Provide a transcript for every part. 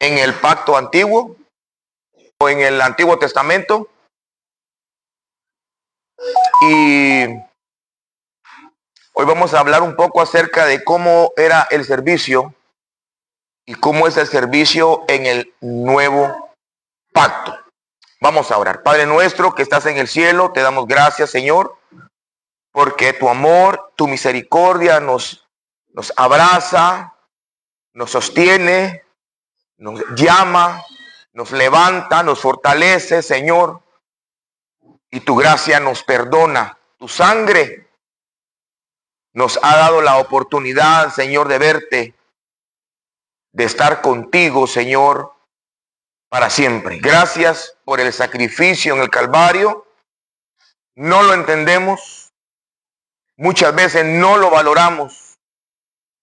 en el pacto antiguo o en el Antiguo Testamento. Y hoy vamos a hablar un poco acerca de cómo era el servicio y cómo es el servicio en el nuevo pacto. Vamos a orar. Padre nuestro que estás en el cielo, te damos gracias, Señor, porque tu amor, tu misericordia nos abraza, nos sostiene, nos llama, nos levanta, nos fortalece, Señor, y tu gracia nos perdona. Tu sangre nos ha dado la oportunidad, Señor, de verte, de estar contigo, Señor, para siempre. Gracias por el sacrificio en el Calvario. No lo entendemos, muchas veces no lo valoramos,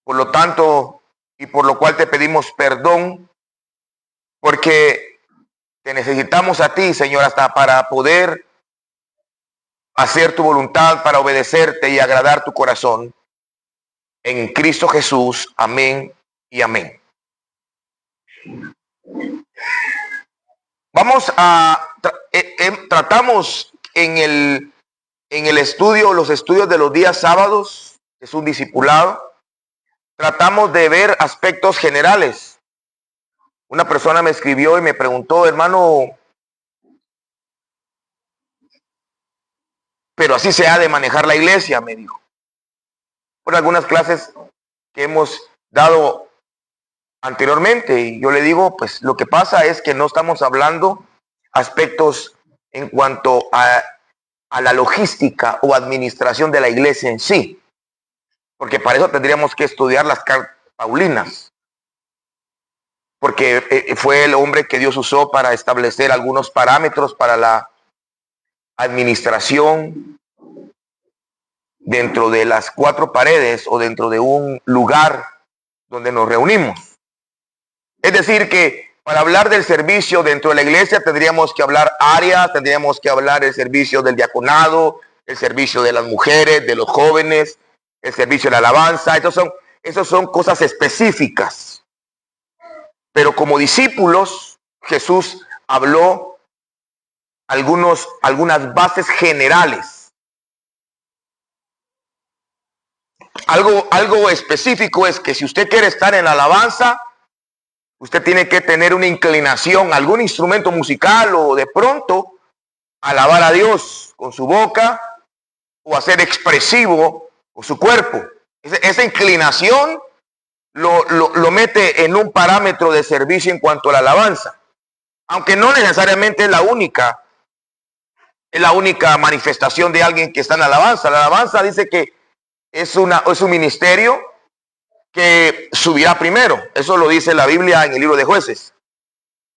por lo tanto, y por lo cual te pedimos perdón, porque te necesitamos a ti, Señor, hasta para poder hacer tu voluntad, para obedecerte y agradar tu corazón. En Cristo Jesús, amén y amén. Vamos a, tratamos en el estudio, los estudios de los días sábados, es un discipulado, tratamos de ver aspectos generales. Una persona me escribió y me preguntó, hermano, pero así se ha de manejar la iglesia, me dijo. Por algunas clases que hemos dado anteriormente, y yo le digo, pues lo que pasa es que no estamos hablando aspectos en cuanto a la logística o administración de la iglesia en sí, porque para eso tendríamos que estudiar las cartas paulinas, porque fue el hombre que Dios usó para establecer algunos parámetros para la administración dentro de las cuatro paredes o dentro de un lugar donde nos reunimos. Es decir, que para hablar del servicio dentro de la iglesia tendríamos que hablar áreas, tendríamos que hablar del servicio del diaconado, el servicio de las mujeres, de los jóvenes, el servicio de la alabanza. Esos son cosas específicas. Pero como discípulos, Jesús habló algunas bases generales. Algo específico es que si usted quiere estar en la alabanza, usted tiene que tener una inclinación, algún instrumento musical o de pronto alabar a Dios con su boca o hacer expresivo con su cuerpo. Esa inclinación lo mete en un parámetro de servicio en cuanto a la alabanza, aunque no necesariamente es la única manifestación de alguien que está en la alabanza. La alabanza dice que es un ministerio que subirá primero. Eso lo dice la Biblia en el libro de Jueces.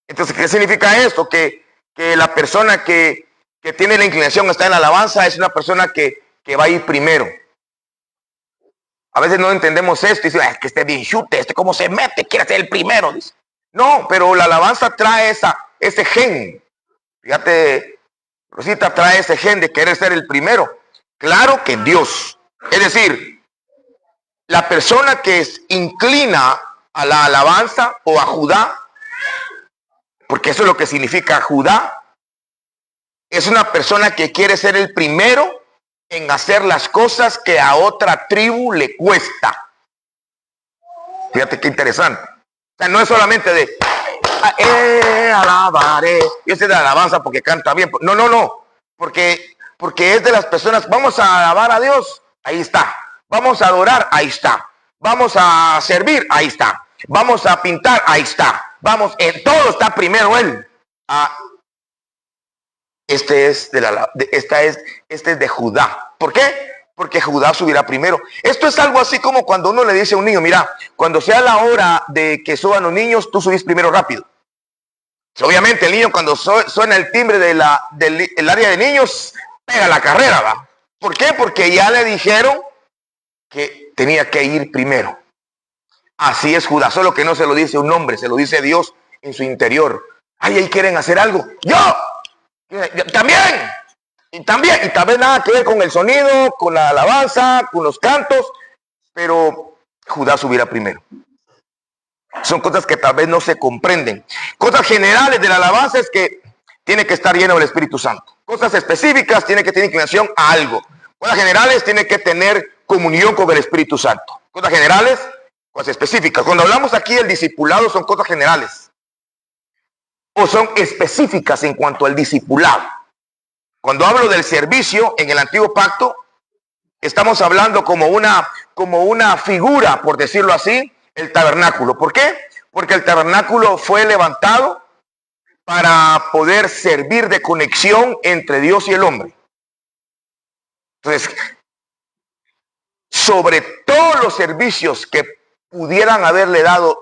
Entonces, ¿qué significa esto? Que la persona que tiene la inclinación a estar en la alabanza es una persona que va a ir primero. A veces no entendemos esto y dice, es que este bien chute, cómo se mete, quiere ser el primero. Dice. No, pero la alabanza trae ese gen. Fíjate, Rosita, trae ese gen de querer ser el primero. Claro que Dios. Es decir, la persona que inclina a la alabanza o a Judá, porque eso es lo que significa Judá, es una persona que quiere ser el primero en hacer las cosas que a otra tribu le cuesta. Fíjate qué interesante. O sea, no es solamente de alabaré, y ese de alabanza porque canta bien. No. Porque es de las personas, vamos a alabar a Dios, ahí está. Vamos a adorar, ahí está. Vamos a servir, ahí está. Vamos a pintar, ahí está. Vamos, en todo está primero él. Este es de Judá. ¿Por qué? Porque Judá subirá primero. Esto es algo así como cuando uno le dice a un niño, mira, cuando sea la hora de que suban los niños, tú subís primero rápido. Obviamente el niño cuando suena el timbre del área de niños, pega la carrera, ¿va? ¿Por qué? Porque ya le dijeron que tenía que ir primero. Así es Judá, solo que no se lo dice un hombre, se lo dice Dios en su interior. Ay, ahí quieren hacer algo. ¡Yo! También. Y tal vez nada que ver con el sonido, con la alabanza, con los cantos, pero Judá subirá primero. Son cosas que tal vez no se comprenden. Cosas generales de la alabanza es que tiene que estar lleno del Espíritu Santo. Cosas específicas tiene que tener inclinación a algo. Cosas generales tiene que tener comunión con el Espíritu Santo. Cosas generales, cosas específicas. Cuando hablamos aquí del discipulado son cosas generales o son específicas en cuanto al discipulado. Cuando hablo del servicio en el antiguo pacto, estamos hablando como una figura, por decirlo así, el tabernáculo. ¿Por qué? Porque el tabernáculo fue levantado para poder servir de conexión entre Dios y el hombre. Entonces, sobre todos los servicios que pudieran haberle dado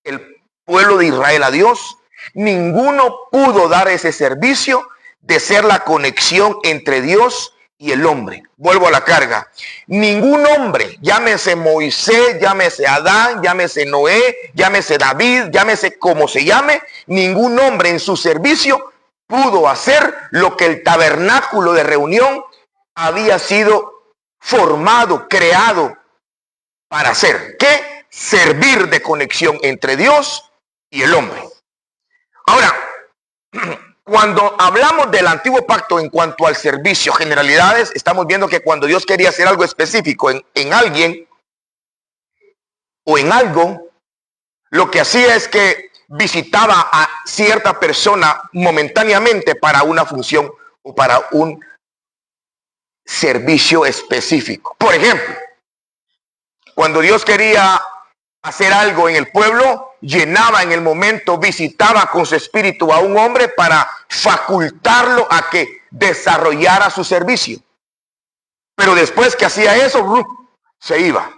el pueblo de Israel a Dios, ninguno pudo dar ese servicio de ser la conexión entre Dios y el hombre. Vuelvo a la carga. Ningún hombre, llámese Moisés, llámese Adán, llámese Noé, llámese David, llámese como se llame, ningún hombre en su servicio pudo hacer lo que el tabernáculo de reunión había sido formado, creado para hacer. ¿Qué? Servir de conexión entre Dios y el hombre. Ahora, cuando hablamos del antiguo pacto en cuanto al servicio, generalidades, estamos viendo que cuando Dios quería hacer algo específico en alguien o en algo, lo que hacía es que visitaba a cierta persona momentáneamente para una función o para un servicio específico. Por ejemplo, cuando Dios quería hacer algo en el pueblo, llenaba en el momento, visitaba con su espíritu a un hombre para facultarlo a que desarrollara su servicio. Pero después que hacía eso, se iba.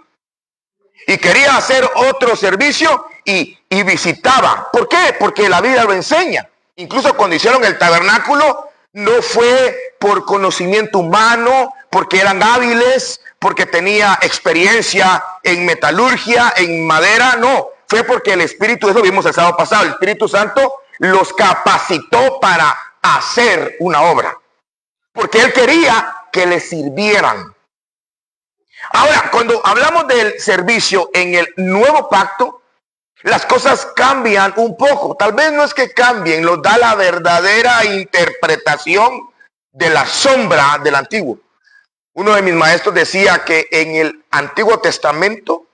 Y quería hacer otro servicio y visitaba. ¿Por qué? Porque la vida lo enseña. Incluso cuando hicieron el tabernáculo, no fue por conocimiento humano, porque eran hábiles, porque tenía experiencia en metalurgia, en madera, no. Fue porque el Espíritu, eso vimos el sábado pasado, el Espíritu Santo los capacitó para hacer una obra. Porque Él quería que le sirvieran. Ahora, cuando hablamos del servicio en el nuevo pacto, las cosas cambian un poco. Tal vez no es que cambien, nos da la verdadera interpretación de la sombra del antiguo. Uno de mis maestros decía que en el Antiguo Testamento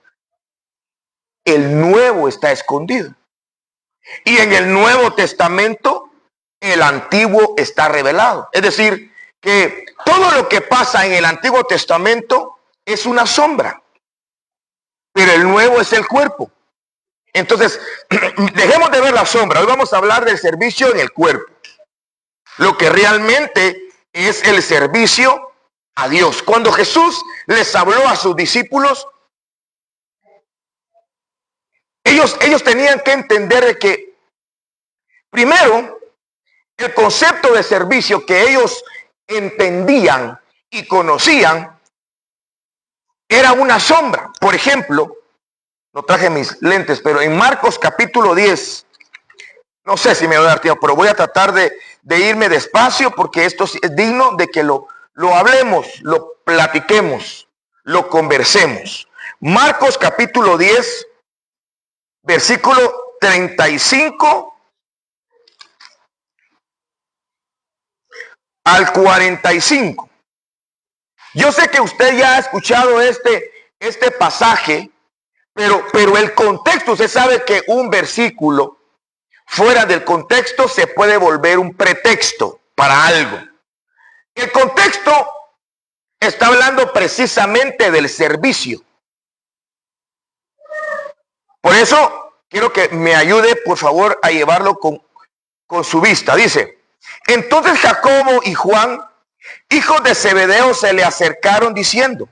el nuevo está escondido. Y en el Nuevo Testamento el antiguo está revelado. Es decir, que todo lo que pasa en el Antiguo Testamento es una sombra, pero el nuevo es el cuerpo. Entonces, dejemos de ver la sombra. Hoy vamos a hablar del servicio en el cuerpo. Lo que realmente es el servicio a Dios. Cuando Jesús les habló a sus discípulos, ellos tenían que entender que, primero, el concepto de servicio que ellos entendían y conocían era una sombra. Por ejemplo, no traje mis lentes, pero en Marcos capítulo 10, no sé si me voy a dar tiempo, pero voy a tratar de irme despacio porque esto es digno de que lo hablemos, lo platiquemos, lo conversemos. Marcos capítulo 10, versículo 35 al 45. Yo sé que usted ya ha escuchado este pasaje, pero el contexto, usted sabe que un versículo fuera del contexto se puede volver un pretexto para algo. El contexto está hablando precisamente del servicio. Por eso quiero que me ayude, por favor, a llevarlo con su vista. Dice, entonces Jacobo y Juan, hijos de Zebedeo, se le acercaron diciendo,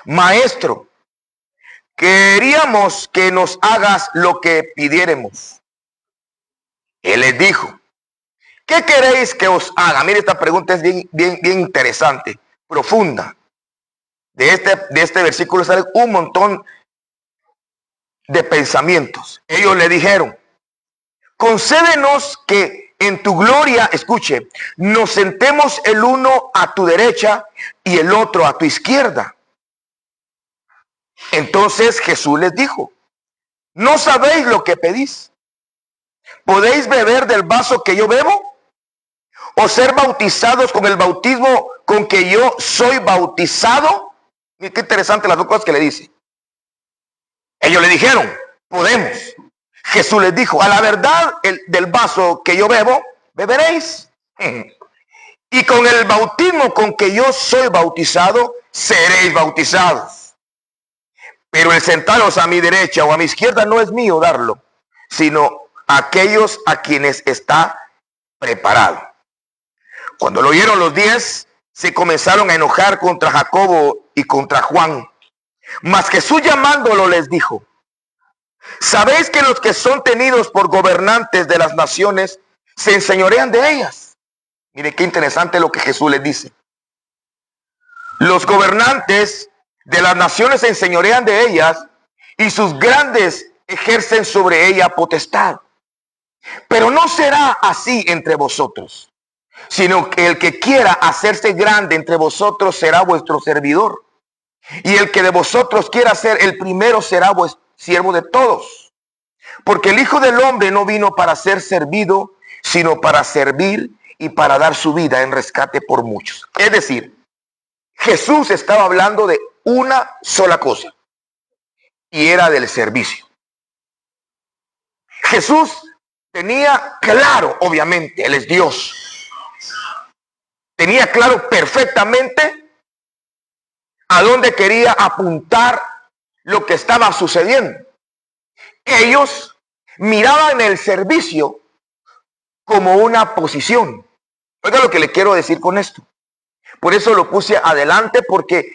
Maestro, queríamos que nos hagas lo que pidiéremos. Él les dijo, ¿qué queréis que os haga? Mire, esta pregunta es bien interesante, profunda. De este versículo sale un montón de pensamientos. Ellos le dijeron, concédenos que en tu gloria, escuche, nos sentemos el uno a tu derecha y el otro a tu izquierda. Entonces Jesús les dijo, ¿no sabéis lo que pedís? ¿Podéis beber del vaso que yo bebo? ¿O ser bautizados con el bautismo con que yo soy bautizado? Qué interesante las dos cosas que le dice. Ellos le dijeron, podemos. Jesús les dijo, a la verdad del vaso que yo bebo, beberéis. Y con el bautismo con que yo soy bautizado, seréis bautizados. Pero el sentaros a mi derecha o a mi izquierda no es mío darlo, sino aquellos a quienes está preparado. Cuando lo oyeron los 10, se comenzaron a enojar contra Jacobo y contra Juan. Mas Jesús llamándolo les dijo, ¿sabéis que los que son tenidos por gobernantes de las naciones se enseñorean de ellas? Mire qué interesante lo que Jesús les dice. Los gobernantes de las naciones se enseñorean de ellas y sus grandes ejercen sobre ella potestad. Pero no será así entre vosotros, sino que el que quiera hacerse grande entre vosotros será vuestro servidor. Y el que de vosotros quiera ser el primero será vuestro siervo de todos. Porque el Hijo del Hombre no vino para ser servido, sino para servir y para dar su vida en rescate por muchos. Es decir, Jesús estaba hablando de una sola cosa, y era del servicio. Jesús tenía claro, obviamente, Él es Dios. Tenía claro perfectamente a dónde quería apuntar lo que estaba sucediendo. Ellos miraban el servicio como una posición. Oiga lo que le quiero decir con esto. Por eso lo puse adelante, porque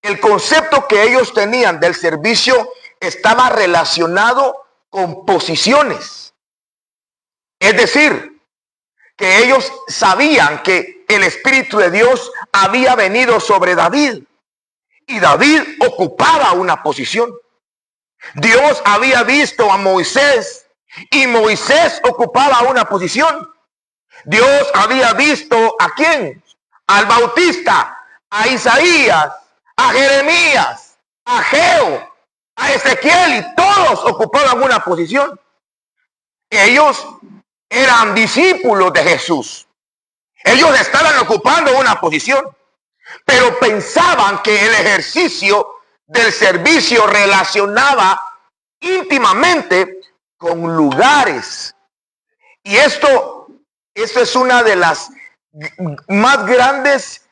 el concepto que ellos tenían del servicio estaba relacionado con posiciones. Es decir, que ellos sabían que el Espíritu de Dios había venido sobre David. Y David ocupaba una posición. Dios había visto a Moisés y Moisés ocupaba una posición. Dios había visto ¿a quién? Al Bautista, a Isaías, a Jeremías, a Ageo, a Ezequiel, y todos ocupaban una posición. Ellos eran discípulos de Jesús. Ellos estaban ocupando una posición, pero pensaban que el ejercicio del servicio relacionaba íntimamente con lugares. Y esto es una de las más grandes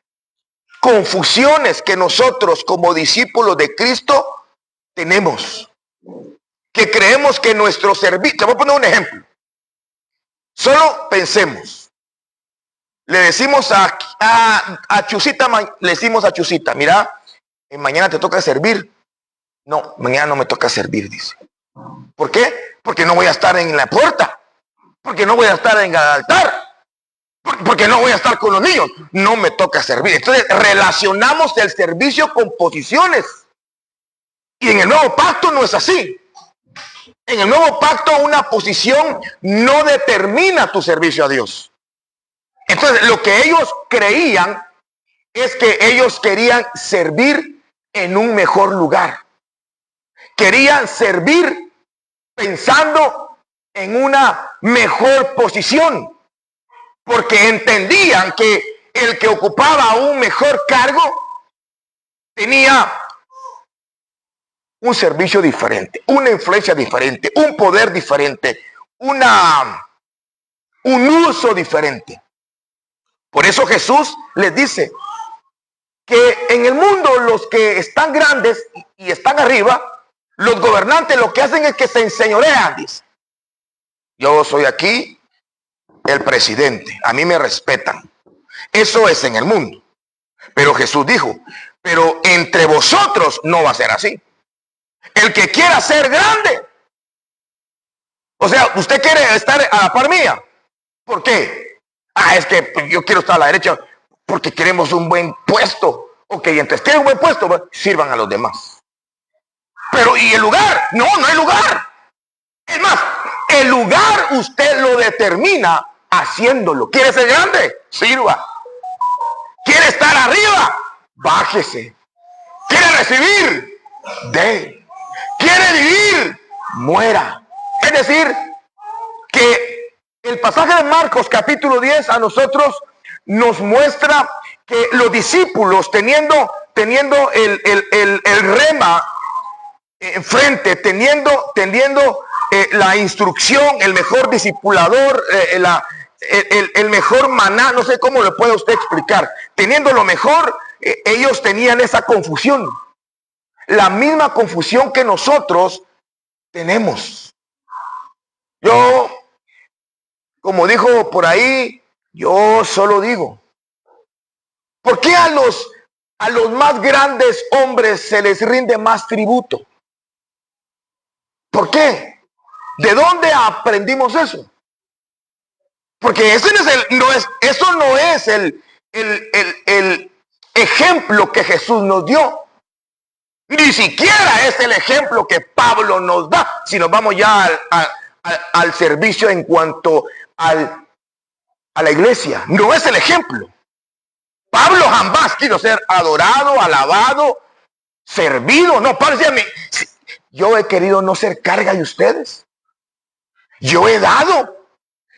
confusiones que nosotros como discípulos de Cristo tenemos. Que creemos que nuestro servicio, te voy a poner un ejemplo. Solo pensemos. Le decimos a Chusita, le decimos a Chusita, mira, mañana te toca servir. No, mañana no me toca servir, dice. ¿Por qué? Porque no voy a estar en la puerta. Porque no voy a estar en el altar. Porque no voy a estar con los niños. No me toca servir. Entonces relacionamos el servicio con posiciones. Y en el nuevo pacto no es así. En el nuevo pacto una posición no determina tu servicio a Dios. Entonces lo que ellos creían es que ellos querían servir en un mejor lugar. Querían servir pensando en una mejor posición. Porque entendían que el que ocupaba un mejor cargo tenía un servicio diferente, una influencia diferente, un poder diferente, un uso diferente. Por eso Jesús les dice que en el mundo los que están grandes y están arriba, los gobernantes lo que hacen es que se enseñorean, dice. Yo soy aquí el presidente, a mí me respetan. Eso es en el mundo. Pero Jesús dijo, pero entre vosotros no va a ser así. El que quiera ser grande, o sea, usted quiere estar a la par mía. ¿Por qué? Es que yo quiero estar a la derecha porque queremos un buen puesto. Ok, entonces quieren un buen puesto, sirvan a los demás. Pero ¿y el lugar? No, no hay lugar. Es más, el lugar usted lo determina haciéndolo. ¿Quiere ser grande? Sirva. ¿Quiere estar arriba? Bájese. ¿Quiere recibir? Dé. ¿Quiere vivir? muera. Es decir, que el pasaje de Marcos capítulo 10 a nosotros nos muestra que los discípulos teniendo el rema enfrente, teniendo la instrucción, el mejor discipulador, el mejor maná, no sé cómo le puede usted explicar, teniendo lo mejor, ellos tenían esa confusión, la misma confusión que nosotros tenemos. Yo, como dijo por ahí, yo solo digo, ¿por qué a los más grandes hombres se les rinde más tributo? ¿Por qué? ¿De dónde aprendimos eso? Porque eso no es el ejemplo que Jesús nos dio. Ni siquiera es el ejemplo que Pablo nos da. Si nos vamos ya al servicio en cuanto a la iglesia. No es el ejemplo. Pablo jamás quiso ser adorado, alabado, servido. No, Pablo decía, yo he querido no ser carga de ustedes. Yo he dado.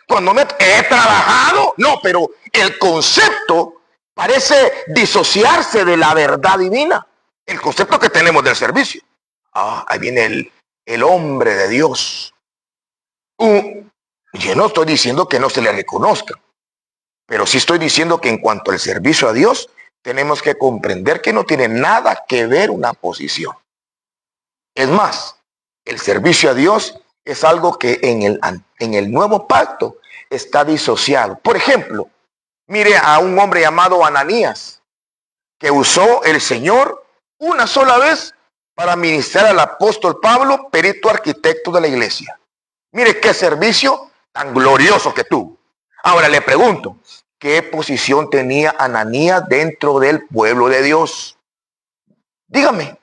Cuando he trabajado, no, pero el concepto parece disociarse de la verdad divina. El concepto que tenemos del servicio. Ahí viene el hombre de Dios. Yo no estoy diciendo que no se le reconozca, pero sí estoy diciendo que en cuanto al servicio a Dios, tenemos que comprender que no tiene nada que ver una posición. Es más, el servicio a Dios es algo que en el nuevo pacto está disociado. Por ejemplo, mire a un hombre llamado Ananías, que usó el Señor una sola vez para ministrar al apóstol Pablo, perito arquitecto de la iglesia. Mire qué servicio tan glorioso que tuvo. Ahora le pregunto, ¿qué posición tenía Ananías dentro del pueblo de Dios? Dígame.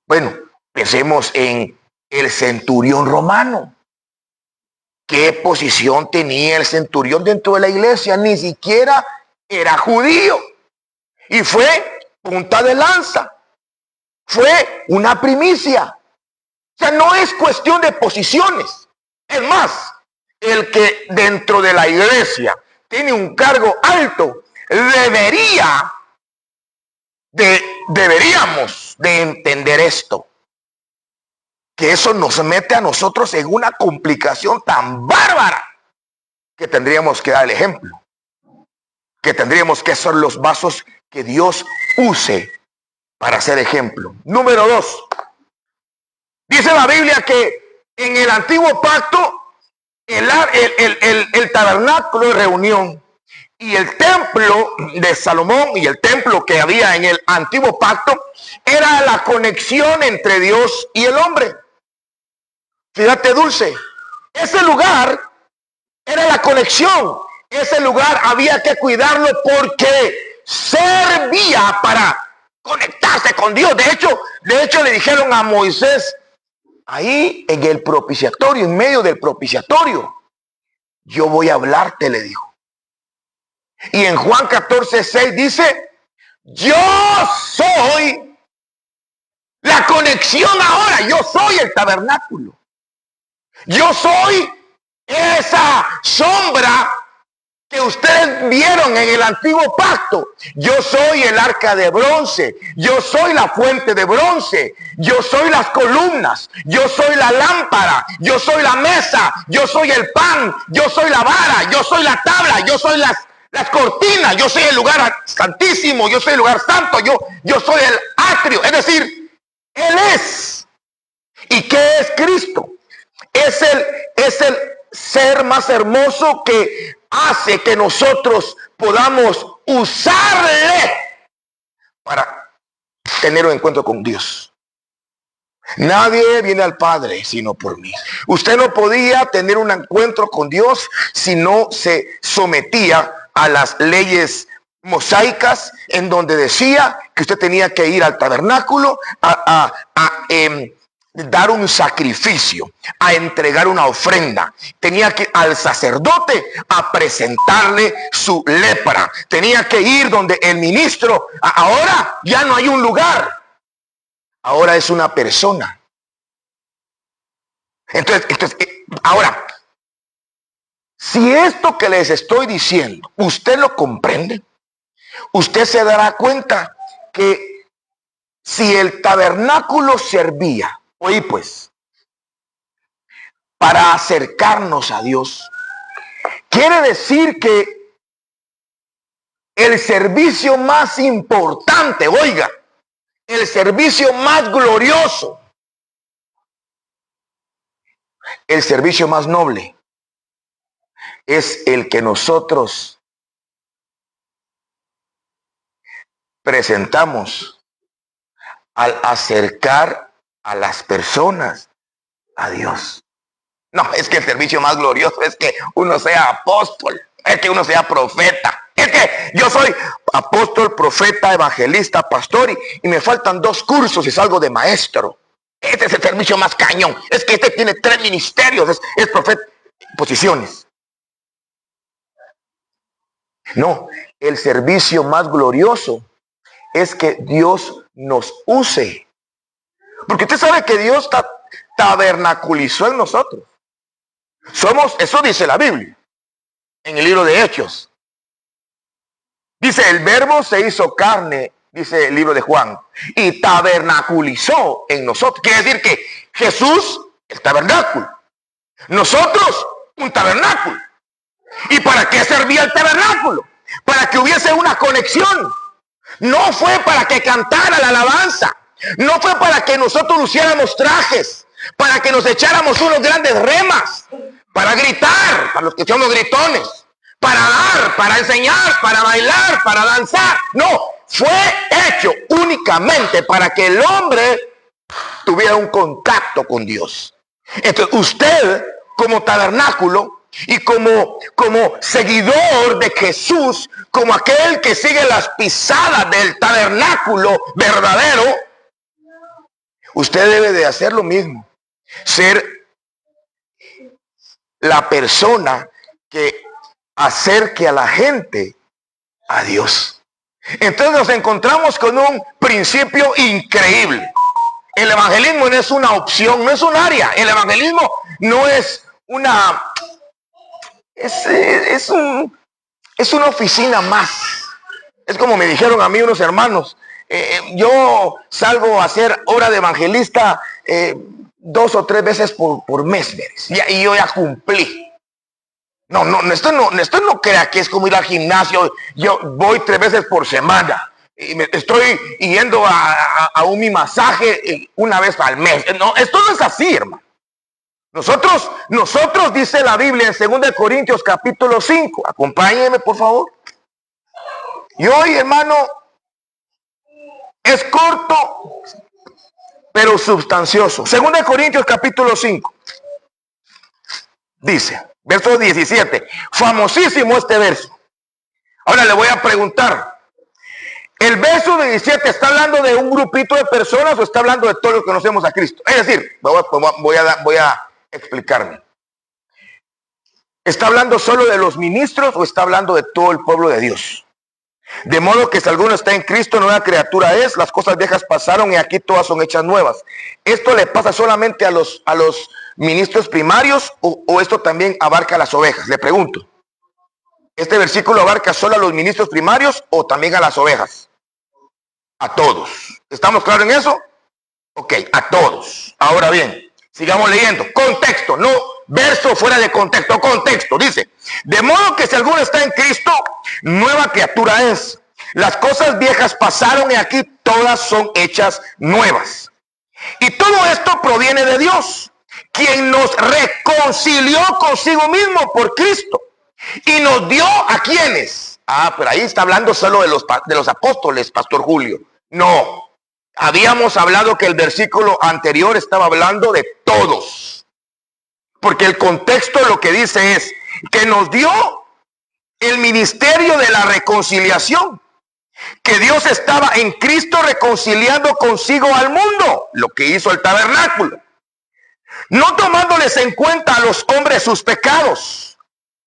Bueno, pensemos en el centurión romano. ¿Qué posición tenía el centurión dentro de la iglesia? Ni siquiera era judío. Y fue punta de lanza. Fue una primicia. O sea, no es cuestión de posiciones. Es más, el que dentro de la iglesia tiene un cargo alto, deberíamos de entender esto. Que eso nos mete a nosotros en una complicación tan bárbara que tendríamos que dar el ejemplo. Que tendríamos que ser los vasos que Dios use para hacer ejemplo. Número 2. Dice la Biblia que en el antiguo pacto el tabernáculo de reunión y el templo de Salomón y el templo que había en el antiguo pacto era la conexión entre Dios y el hombre. Fíjate, Dulce, ese lugar era la conexión. Ese lugar había que cuidarlo porque servía para conectarse con Dios. De hecho le dijeron a Moisés, ahí en el propiciatorio, en medio del propiciatorio, yo voy a hablarte, le dijo. Y en Juan 14:6 dice, yo soy la conexión ahora, yo soy el tabernáculo. Yo soy esa sombra que ustedes vieron en el antiguo pacto. Yo soy el arca de bronce, yo soy la fuente de bronce, yo soy las columnas, yo soy la lámpara, yo soy la mesa, yo soy el pan, yo soy la vara, yo soy la tabla, yo soy las cortinas, yo soy el lugar santísimo, yo soy el lugar santo, yo soy el atrio. Es decir, Él es. ¿Y qué es Cristo? Es el ser más hermoso que hace que nosotros podamos usarle para tener un encuentro con Dios. Nadie viene al Padre sino por mí. Usted no podía tener un encuentro con Dios si no se sometía a las leyes mosaicas en donde decía que usted tenía que ir al tabernáculo a dar un sacrificio, a entregar una ofrenda. Tenía que al sacerdote a presentarle su lepra. Tenía que ir donde el ministro. Ahora ya no hay un lugar. Ahora es una persona. Entonces, ahora, si esto que les estoy diciendo, usted lo comprende, usted se dará cuenta que si el tabernáculo servía, oí pues, para acercarnos a Dios, quiere decir que el servicio más importante, oiga, el servicio más glorioso, el servicio más noble, es el que nosotros presentamos al acercar a las personas a Dios. No, es que el servicio más glorioso es que uno sea apóstol, es que uno sea profeta. Es que yo soy apóstol, profeta, evangelista, pastor y me faltan 2 cursos y salgo de maestro. Este es el servicio más cañón. Es que este tiene 3 ministerios, es profeta, posiciones. No, el servicio más glorioso es que Dios nos use. Porque usted sabe que Dios tabernaculizó en nosotros. Somos, eso dice la Biblia, en el libro de Hechos. Dice, el verbo se hizo carne, dice el libro de Juan, y tabernaculizó en nosotros. Quiere decir que Jesús, el tabernáculo. Nosotros, un tabernáculo. ¿Y para qué servía el tabernáculo? Para que hubiese una conexión. No fue para que cantara la alabanza. No fue para que nosotros luciéramos trajes. Para que nos echáramos unos grandes remas. Para gritar, para los que somos gritones. Para dar, para enseñar, para bailar, para danzar. No, fue hecho únicamente para que el hombre tuviera un contacto con Dios. Entonces usted, como tabernáculo, y como seguidor de Jesús, como aquel que sigue las pisadas del tabernáculo verdadero, usted debe de hacer lo mismo. Ser la persona que acerque a la gente a Dios. Entonces nos encontramos con un principio increíble. El evangelismo no es una opción, no es un área. El evangelismo no es una... Es una oficina más. Es como me dijeron a mí unos hermanos. Yo salgo a hacer obra de evangelista 2 o 3 veces por mes. Y yo ya cumplí. No, esto no crea que es como ir al gimnasio. Yo voy 3 veces por semana. Y me estoy yendo a un masaje 1 vez al mes. No, esto no es así, hermano. Nosotros dice la Biblia en 2 Corintios capítulo 5. Acompáñenme, por favor. Y hoy, hermano, es corto, pero sustancioso. 2 Corintios capítulo 5. Dice, verso 17. Famosísimo este verso. Ahora le voy a preguntar. ¿El verso 17 está hablando de un grupito de personas o está hablando de todos los que conocemos a Cristo? Es decir, voy a explicarme. ¿Está hablando solo de los ministros o está hablando de todo el pueblo de Dios? De modo que si alguno está en Cristo, nueva criatura es, las cosas viejas pasaron y aquí todas son hechas nuevas. ¿Esto le pasa solamente a los ministros primarios o esto también abarca a las ovejas? Le pregunto. ¿Este versículo abarca solo a los ministros primarios o también a las ovejas? A todos. ¿Estamos claros en eso? Ok, a todos. Ahora bien, sigamos leyendo. Contexto, no verso fuera de contexto. Contexto, dice. De modo que si alguno está en Cristo, nueva criatura es. Las cosas viejas pasaron y aquí todas son hechas nuevas. Y todo esto proviene de Dios, quien nos reconcilió consigo mismo por Cristo. Y nos dio a quienes. Pero ahí está hablando solo de los apóstoles, Pastor Julio. No. Habíamos hablado que el versículo anterior estaba hablando de todos. Porque el contexto lo que dice es que nos dio el ministerio de la reconciliación. Que Dios estaba en Cristo reconciliando consigo al mundo. Lo que hizo el tabernáculo. No tomándoles en cuenta a los hombres sus pecados.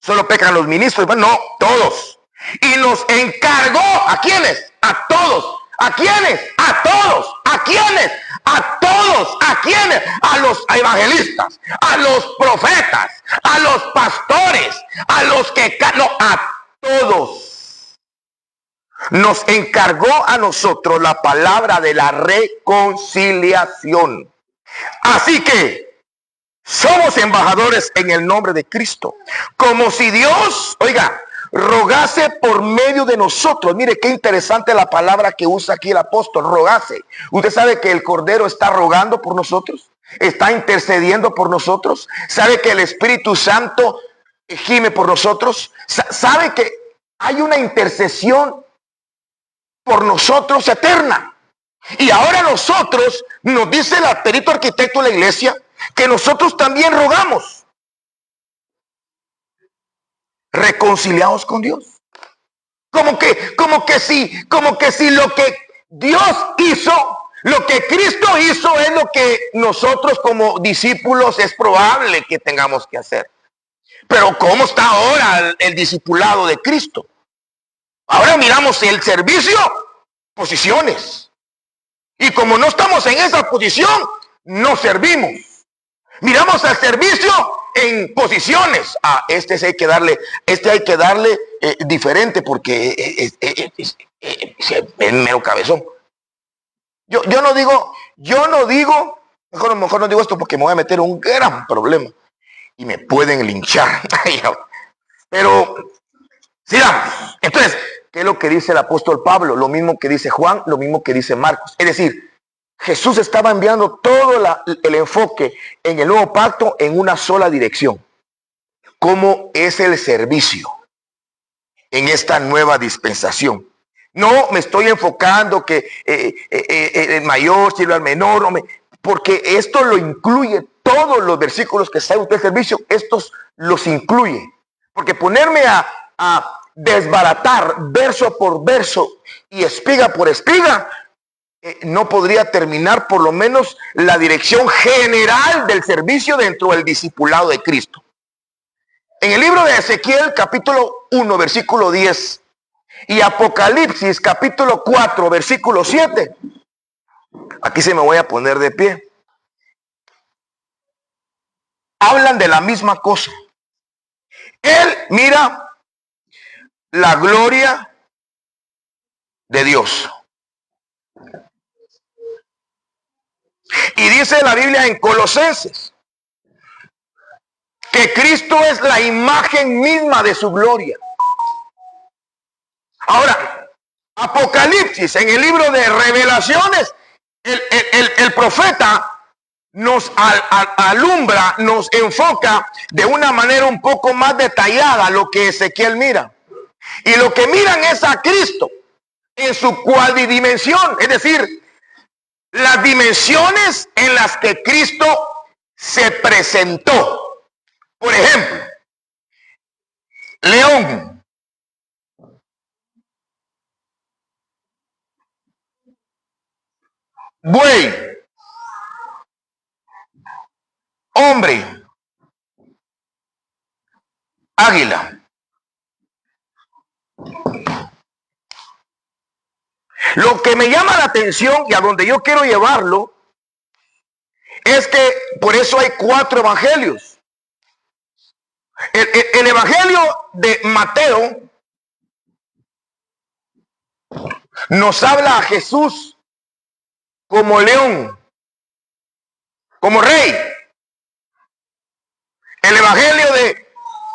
Solo pecan los ministros. No, todos. Y nos encargó, ¿a quiénes? A todos. ¿A quiénes? A todos. ¿A quiénes? A todos. ¿A quiénes? A los evangelistas, a los profetas, a los pastores, a los que... No, a todos. Nos encargó a nosotros la palabra de la reconciliación. Así que somos embajadores en el nombre de Cristo. Como si Dios, oiga, rogase por medio de nosotros. Mire qué interesante la palabra que usa aquí el apóstol, rogase. Usted sabe que el Cordero está rogando por nosotros, está intercediendo por nosotros. Sabe que el Espíritu Santo gime por nosotros. Sabe que hay una intercesión por nosotros eterna. Y ahora nosotros, nos dice el perito arquitecto de la iglesia, que nosotros también rogamos, reconciliados con Dios. Como que si lo que Dios hizo, lo que Cristo hizo, es lo que nosotros como discípulos es probable que tengamos que hacer. Pero ¿cómo está ahora el discipulado de Cristo? Ahora miramos el servicio, posiciones. Y como no estamos en esa posición, no servimos. Miramos al servicio en posiciones. Este hay que darle diferente porque es mero cabezón. Yo no digo, mejor no digo esto porque me voy a meter en un gran problema y me pueden linchar. Pero sigamos. Entonces, ¿qué es lo que dice el apóstol Pablo? Lo mismo que dice Juan, lo mismo que dice Marcos. Es decir, Jesús estaba enviando todo el enfoque en el nuevo pacto en una sola dirección. ¿Cómo es el servicio en esta nueva dispensación? No me estoy enfocando que el mayor sirve al menor, porque esto lo incluye, todos los versículos que sabe usted del servicio, estos los incluye. Porque ponerme a desbaratar verso por verso y espiga por espiga, no podría terminar por lo menos la dirección general del servicio dentro del discipulado de Cristo. En el libro de Ezequiel, capítulo 1, versículo 10, y Apocalipsis, capítulo 4, versículo 7, aquí se me voy a poner de pie, hablan de la misma cosa. Él mira la gloria de Dios. Y dice la Biblia en Colosenses que Cristo es la imagen misma de su gloria. Ahora, Apocalipsis, en el libro de Revelaciones, el profeta nos alumbra, nos enfoca de una manera un poco más detallada lo que Ezequiel mira. Y lo que miran es a Cristo en su cuadridimensión, es decir, las dimensiones en las que Cristo se presentó. Por ejemplo, león, buey, hombre, águila. Lo que me llama la atención y a donde yo quiero llevarlo es que por eso hay 4 evangelios. El evangelio de Mateo nos habla a Jesús como león, como rey. El evangelio de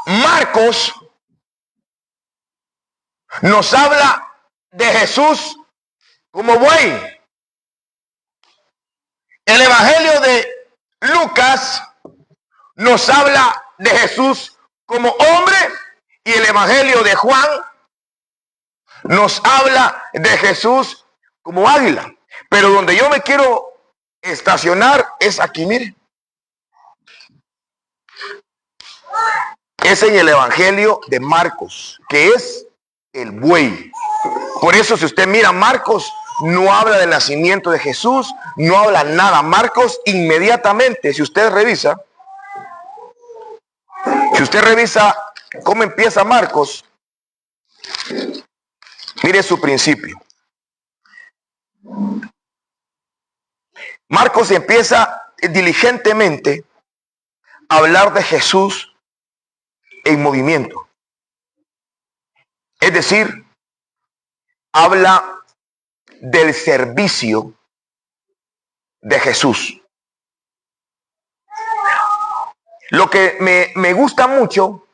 Marcos nos habla de Jesús como buey. El evangelio de Lucas nos habla de Jesús como hombre y el evangelio de Juan nos habla de Jesús como águila. Pero donde yo me quiero estacionar es aquí, mire. Es en el evangelio de Marcos, que es el buey. Por eso si usted mira Marcos, no habla del nacimiento de Jesús, no habla nada. Marcos inmediatamente, si usted revisa cómo empieza Marcos, mire su principio. Marcos empieza diligentemente a hablar de Jesús en movimiento. Es decir, habla del servicio de Jesús. Lo que me gusta mucho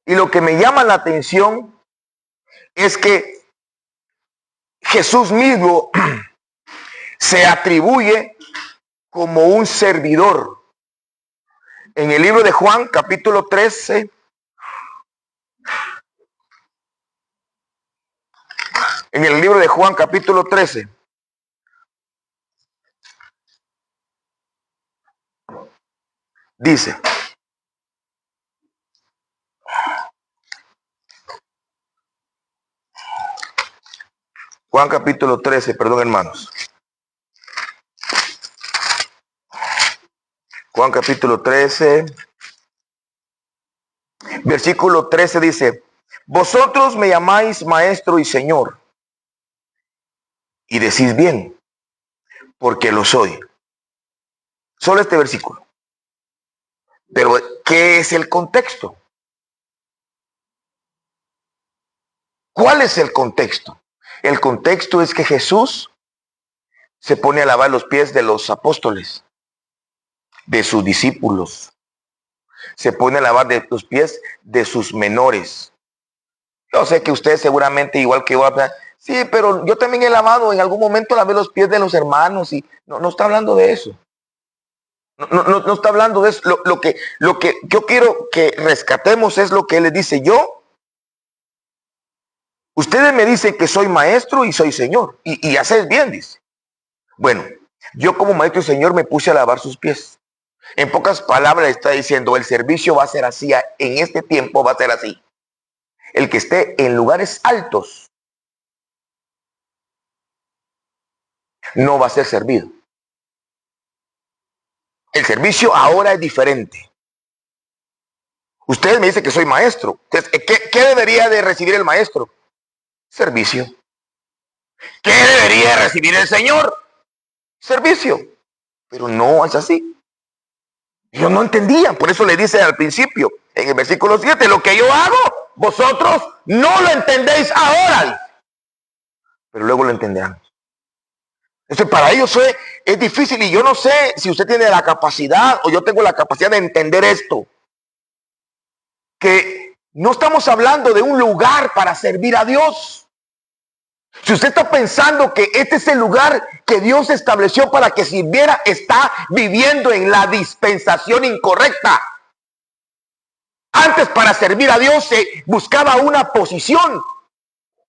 y lo que me llama la atención es que Jesús mismo se atribuye como un servidor. En el libro de Juan, capítulo 13, en el libro de Juan, capítulo 13, dice, Juan capítulo 13, perdón hermanos. Juan capítulo 13, versículo 13 dice, vosotros me llamáis maestro y señor, y decís bien, porque lo soy. Solo este versículo. Pero, ¿qué es el contexto? ¿Cuál es el contexto? El contexto es que Jesús se pone a lavar los pies de los apóstoles, de sus discípulos. Se pone a lavar los pies de sus menores. Yo sé que ustedes seguramente, igual que yo, sí, pero yo también he lavado, en algún momento lavé los pies de los hermanos y no está hablando de eso. No está hablando de eso. Lo que yo quiero que rescatemos es lo que él les dice. Ustedes me dicen que soy maestro y soy señor. Y hacéis bien, dice. Bueno, yo como maestro y señor me puse a lavar sus pies. En pocas palabras está diciendo, el servicio va a ser así, en este tiempo va a ser así. El que esté en lugares altos no va a ser servido. El servicio ahora es diferente. Ustedes me dicen que soy maestro. Entonces, ¿qué debería de recibir el maestro? Servicio. ¿Qué debería de recibir el Señor? Servicio. Pero no es así. Ellos no entendían. Por eso le dice al principio, en el versículo 7, lo que yo hago, vosotros no lo entendéis ahora. Pero luego lo entenderán. Entonces, para ellos es difícil y yo no sé si usted tiene la capacidad o yo tengo la capacidad de entender esto. Que no estamos hablando de un lugar para servir a Dios. Si usted está pensando que este es el lugar que Dios estableció para que sirviera, está viviendo en la dispensación incorrecta. Antes, para servir a Dios se buscaba una posición,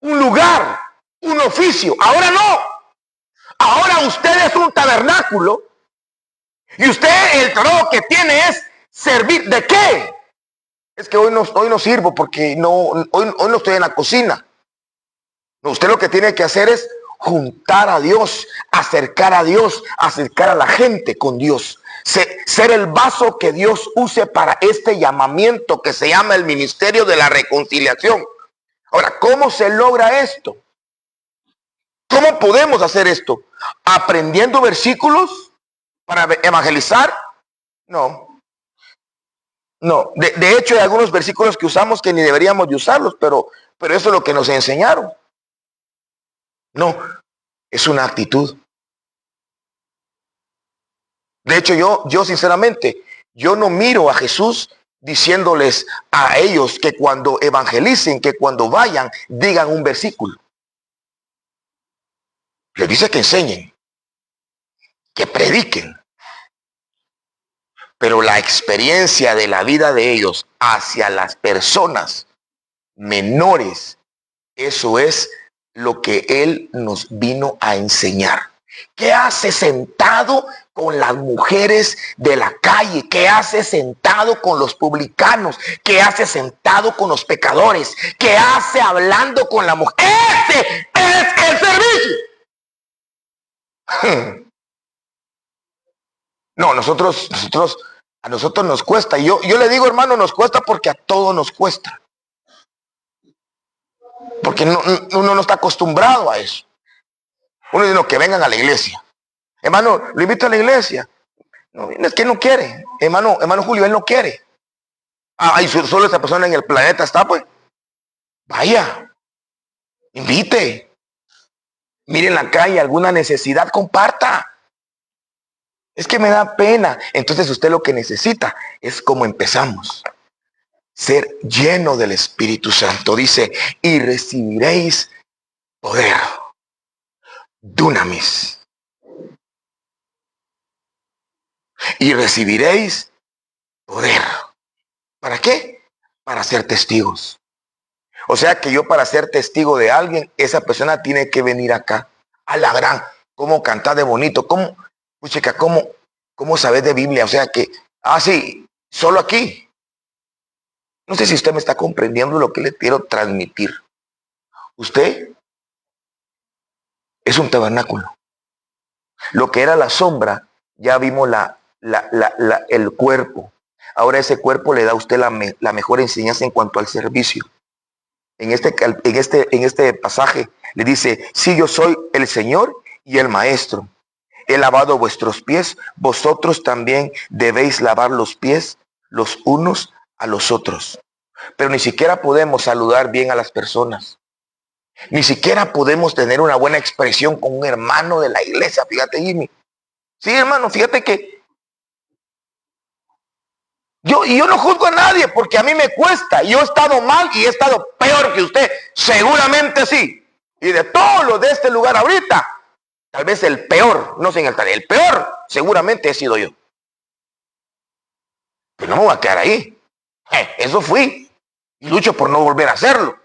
un lugar, un oficio. Ahora no. Ahora usted es un tabernáculo y usted el trabajo que tiene es servir. ¿De qué? Es que hoy no sirvo porque hoy no estoy en la cocina. No, usted lo que tiene que hacer es juntar a Dios, acercar a Dios, acercar a la gente con Dios. Ser el vaso que Dios use para este llamamiento que se llama el ministerio de la reconciliación. Ahora, ¿cómo se logra esto? ¿Cómo podemos hacer esto? ¿Aprendiendo versículos para evangelizar? No. De hecho hay algunos versículos que usamos que ni deberíamos de usarlos, pero eso es lo que nos enseñaron. No, es una actitud. De hecho, yo sinceramente, yo no miro a Jesús diciéndoles a ellos que cuando evangelicen, que cuando vayan, digan un versículo. Les dice que enseñen, que prediquen. Pero la experiencia de la vida de ellos hacia las personas menores, eso es lo que Él nos vino a enseñar. ¿Qué hace sentado con las mujeres de la calle? ¿Qué hace sentado con los publicanos? ¿Qué hace sentado con los pecadores? ¿Qué hace hablando con la mujer? ¡Ese es el servicio! No, a nosotros nos cuesta. Y yo le digo, hermano, nos cuesta porque a todos nos cuesta. Porque uno no está acostumbrado a eso. Uno dice, no, que vengan a la iglesia. Hermano, lo invito a la iglesia. No, es que no quiere. Hermano Julio, él no quiere. Y solo esa persona en el planeta está, pues. Vaya, invite. Mire en la calle alguna necesidad, comparta. Es que me da pena. Entonces usted lo que necesita es como empezamos. Ser lleno del Espíritu Santo. Dice, y recibiréis poder. Dunamis. Y recibiréis poder. ¿Para qué? Para ser testigos. O sea que yo para ser testigo de alguien, esa persona tiene que venir acá. A la gran. ¿Cómo cantar de bonito? ¿Cómo, chica, cómo sabes de Biblia? O sea que, sí, solo aquí. No sé si usted me está comprendiendo lo que le quiero transmitir. Usted es un tabernáculo. Lo que era la sombra, ya vimos el cuerpo. Ahora ese cuerpo le da a usted la mejor enseñanza en cuanto al servicio. En este pasaje le dice, sí, yo soy el Señor y el Maestro. He lavado vuestros pies, vosotros también debéis lavar los pies los unos a los otros. Pero ni siquiera podemos saludar bien a las personas. Ni siquiera podemos tener una buena expresión con un hermano de la iglesia. Fíjate, Jimmy. Sí, hermano, fíjate que yo no juzgo a nadie porque a mí me cuesta. Yo he estado mal y he estado peor que usted. Seguramente sí. Y de todos los de este lugar ahorita, tal vez el peor, no sé en el peor seguramente he sido yo. Pero no me voy a quedar ahí. Eso fui. Y lucho por no volver a hacerlo.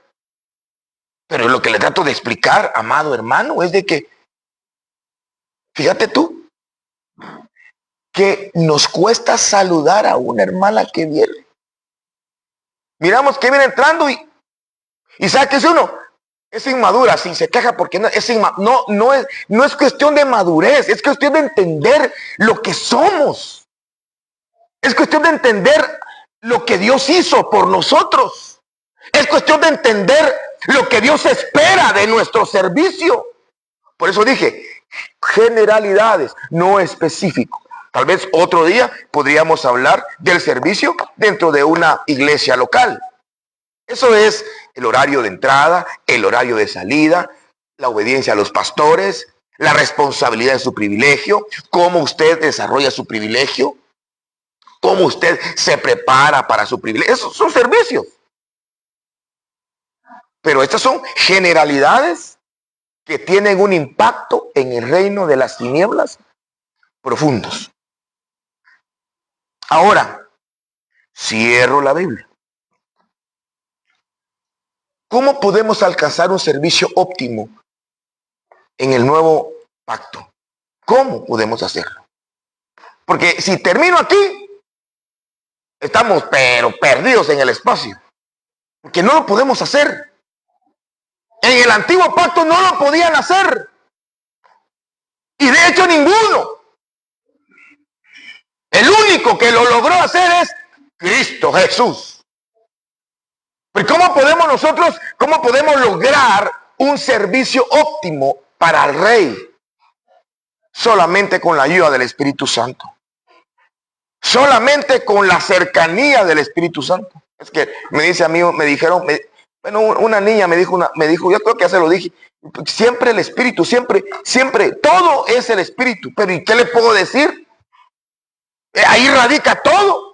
Pero lo que le trato de explicar, amado hermano, es de que, fíjate tú, que nos cuesta saludar a una hermana que viene. Miramos que viene entrando y ¿sabe qué es uno? Es inmadura, si se queja porque no es cuestión de madurez, es cuestión de entender lo que somos. Es cuestión de entender lo que Dios hizo por nosotros. Es cuestión de entender lo que Dios espera de nuestro servicio. Por eso dije, generalidades, no específico. Tal vez otro día podríamos hablar del servicio dentro de una iglesia local. Eso es el horario de entrada, el horario de salida, la obediencia a los pastores, la responsabilidad de su privilegio, cómo usted desarrolla su privilegio, cómo usted se prepara para su privilegio. Esos son servicios. Pero estas son generalidades que tienen un impacto en el reino de las tinieblas profundos. Ahora, cierro la Biblia. ¿Cómo podemos alcanzar un servicio óptimo en el nuevo pacto? ¿Cómo podemos hacerlo? Porque si termino aquí, estamos pero perdidos en el espacio. Porque no lo podemos hacer. En el antiguo pacto no lo podían hacer. Y de hecho ninguno. El único que lo logró hacer es Cristo Jesús. Pero ¿cómo podemos lograr un servicio óptimo para el Rey? Solamente con la ayuda del Espíritu Santo. Solamente con la cercanía del Espíritu Santo. Es que me dice a mí, una niña me dijo, yo creo que ya se lo dije, siempre el Espíritu, siempre, todo es el Espíritu. Pero ¿y qué le puedo decir? Ahí radica todo.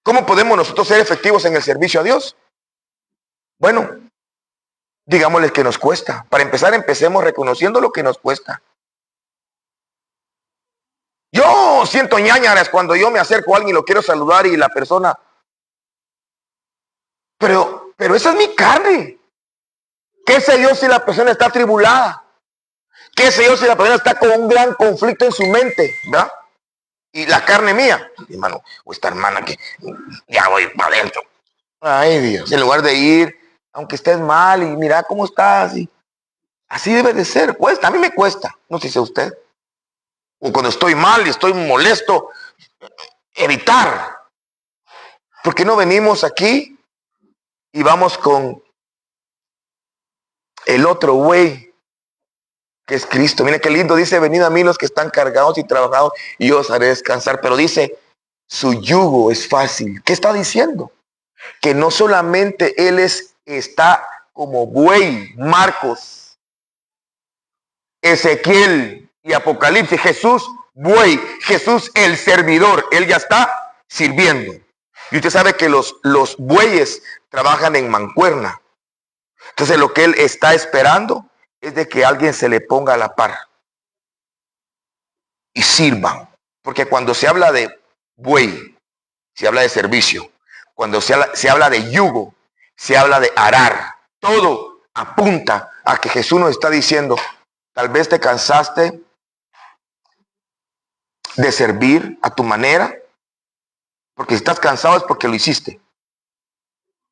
¿Cómo podemos nosotros ser efectivos en el servicio a Dios? Bueno, digámosles que nos cuesta. Para empezar, empecemos reconociendo lo que nos cuesta. Yo siento ñañaras cuando yo me acerco a alguien y lo quiero saludar y la persona... Pero esa es mi carne. ¿Qué sé yo si la persona está atribulada? ¿Qué sé yo si la persona está con un gran conflicto en su mente? ¿Verdad? Y la carne mía, hermano, o esta hermana que ya voy para adentro. Ay, Dios. En lugar de ir, aunque estés mal y mira cómo estás. Así debe de ser. Cuesta, a mí me cuesta. No sé si a usted. O cuando estoy mal y estoy molesto, evitar. Porque no venimos aquí y vamos con el otro güey que es Cristo. Mire qué lindo, dice, venid a mí los que están cargados y trabajados y yo os haré descansar. Pero dice, su yugo es fácil. ¿Qué está diciendo? Que no solamente Él está como buey, Marcos, Ezequiel y Apocalipsis, Jesús buey, Jesús el servidor, Él ya está sirviendo. Y usted sabe que los bueyes trabajan en mancuerna. Entonces lo que Él está esperando es de que alguien se le ponga a la par y sirvan. Porque cuando se habla de buey, se habla de servicio. Cuando se habla de yugo, se habla de arar. Todo apunta a que Jesús nos está diciendo, tal vez te cansaste de servir a tu manera, porque si estás cansado es porque lo hiciste.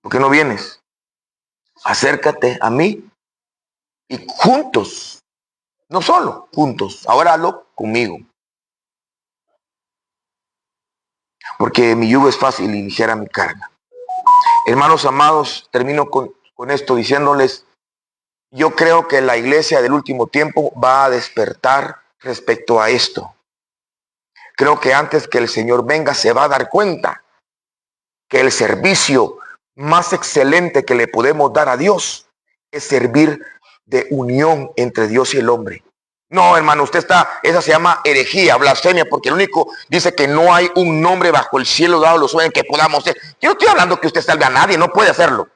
¿Por qué no vienes? Acércate a mí y juntos, no solo, juntos, ahora hazlo conmigo. Porque mi yugo es fácil y ligera mi carga. Hermanos amados, termino con esto diciéndoles, yo creo que la iglesia del último tiempo va a despertar respecto a esto. Creo que antes que el Señor venga se va a dar cuenta que el servicio más excelente que le podemos dar a Dios es servir de unión entre Dios y el hombre. No, hermano, esa se llama herejía, blasfemia, porque el único dice que no hay un nombre bajo el cielo dado a los hombres que podamos ser. Yo no estoy hablando que usted salve a nadie, no puede hacerlo.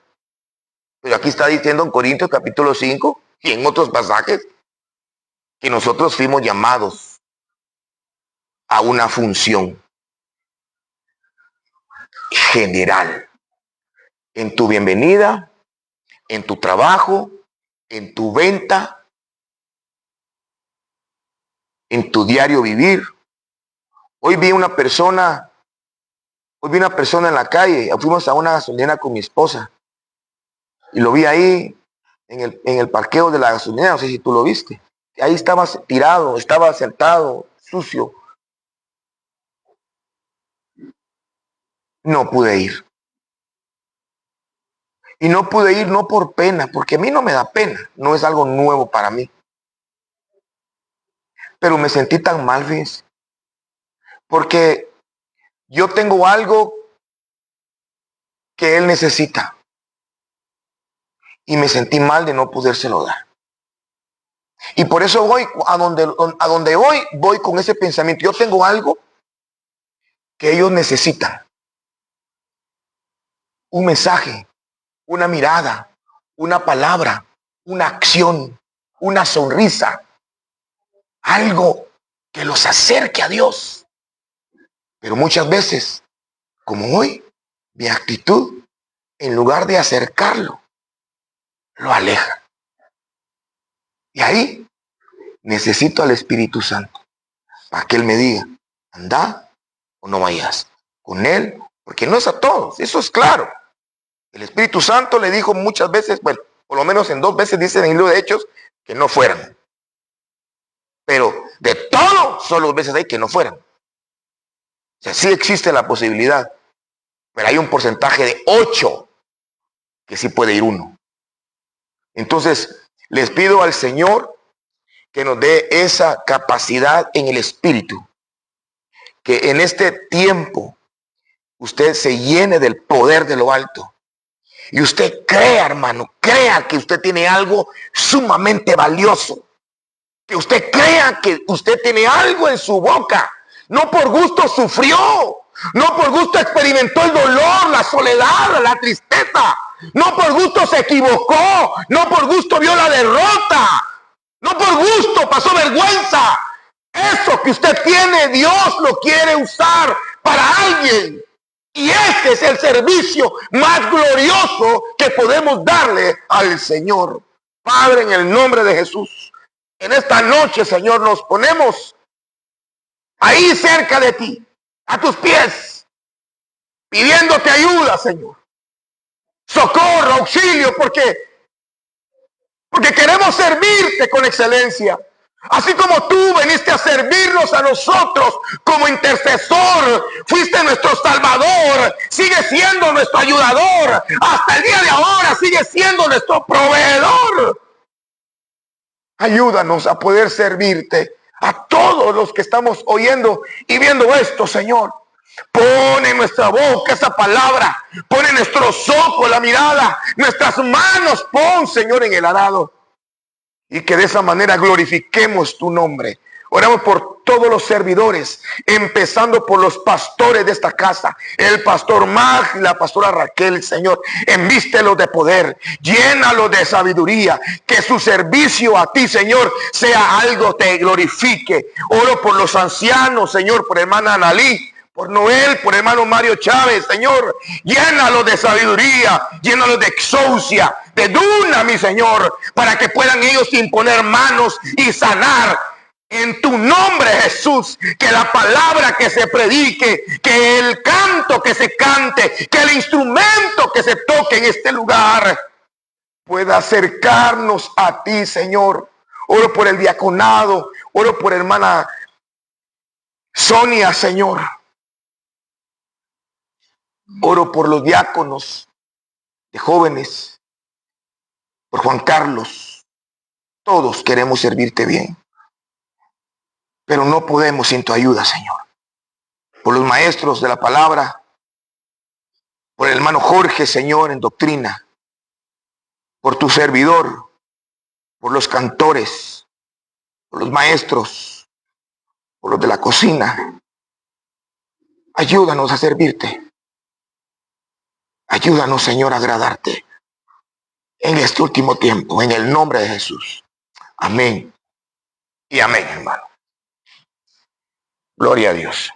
Pero aquí está diciendo en Corintios capítulo 5 y en otros pasajes que nosotros fuimos llamados a una función general. En tu bienvenida, en tu trabajo, en tu venta, en tu diario vivir. Hoy vi una persona en la calle, fuimos a una gasolina con mi esposa y lo vi ahí en el parqueo de la gasolina, no sé si tú lo viste. Ahí estaba tirado, estaba sentado, sucio. No pude ir. Y no pude ir no por pena, porque a mí no me da pena, no es algo nuevo para mí. Pero me sentí tan mal, fíjense, porque yo tengo algo que él necesita y me sentí mal de no podérselo dar. Y por eso voy a donde voy con ese pensamiento. Yo tengo algo que ellos necesitan. Un mensaje, una mirada, una palabra, una acción, una sonrisa, algo que los acerque a Dios. Pero muchas veces, como hoy, mi actitud, en lugar de acercarlo, lo aleja. Y ahí necesito al Espíritu Santo para que Él me diga, anda o no vayas con Él, porque no es a todos, eso es claro. El Espíritu Santo le dijo muchas veces, bueno, por lo menos en 2 veces dice en el libro de Hechos, que no fueran. Pero de todo, solo veces hay que no fueran. O sea, sí existe la posibilidad, pero hay un porcentaje de 8 que sí puede ir uno. Entonces, les pido al Señor que nos dé esa capacidad en el Espíritu, que en este tiempo usted se llene del poder de lo alto. Y usted crea, hermano, crea que usted tiene algo sumamente valioso. Que usted crea que usted tiene algo en su boca. No por gusto sufrió. No por gusto experimentó el dolor, la soledad, la tristeza. No por gusto se equivocó. No por gusto vio la derrota. No por gusto pasó vergüenza. Eso que usted tiene, Dios lo quiere usar para alguien. Y ese es el servicio más glorioso que podemos darle al Señor. Padre, en el nombre de Jesús, en esta noche, Señor, nos ponemos ahí cerca de ti, a tus pies, pidiéndote ayuda, Señor. Socorro, auxilio, porque queremos servirte con excelencia. Así como tú viniste a servirnos a nosotros como intercesor, fuiste nuestro salvador, sigue siendo nuestro ayudador, hasta el día de ahora sigue siendo nuestro proveedor. Ayúdanos a poder servirte. A todos los que estamos oyendo y viendo esto, Señor. Pon en nuestra boca esa palabra. Pon en nuestros ojos la mirada. Nuestras manos pon, Señor, en el arado. Y que de esa manera glorifiquemos tu nombre. Oramos por todos los servidores, empezando por los pastores de esta casa, el pastor Mag y la pastora Raquel, Señor. Envístelos de poder, llénalos de sabiduría, que su servicio a ti, Señor, sea algo que te glorifique. Oro por los ancianos, Señor, por hermana Analí, por Noel, por hermano Mario Chávez, Señor. Llénalos de sabiduría, llénalos de exousia, de duna, mi Señor, para que puedan ellos imponer manos y sanar. En tu nombre, Jesús, que la palabra que se predique, que el canto que se cante, que el instrumento que se toque en este lugar pueda acercarnos a ti, Señor. Oro por el diaconado, oro por hermana Sonia, Señor. Oro por los diáconos de jóvenes, por Juan Carlos. Todos queremos servirte bien, pero no podemos sin tu ayuda, Señor. Por los maestros de la palabra, por el hermano Jorge, Señor, en doctrina, por tu servidor, por los cantores, por los maestros, por los de la cocina. Ayúdanos a servirte. Ayúdanos, Señor, a agradarte en este último tiempo, en el nombre de Jesús. Amén y amén, hermano. Gloria a Dios.